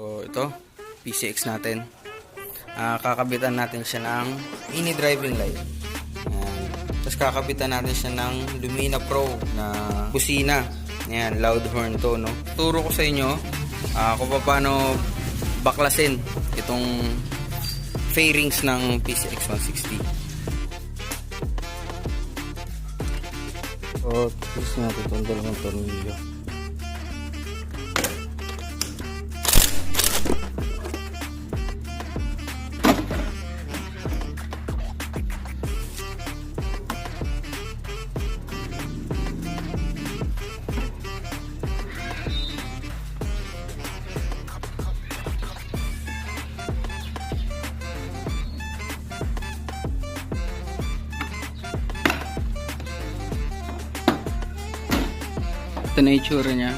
So, ito, PCX natin. Kakabitan natin siya ng mini driving light. Ayan. Tapos kakabitan natin siya ng Lumina Pro na busina. Ayan, loud horn to, no? Turo ko sa inyo kung paano baklasin itong fairings ng PCX 160. So, twist natin itong dalawang tornilyo. Ito na itsura niya.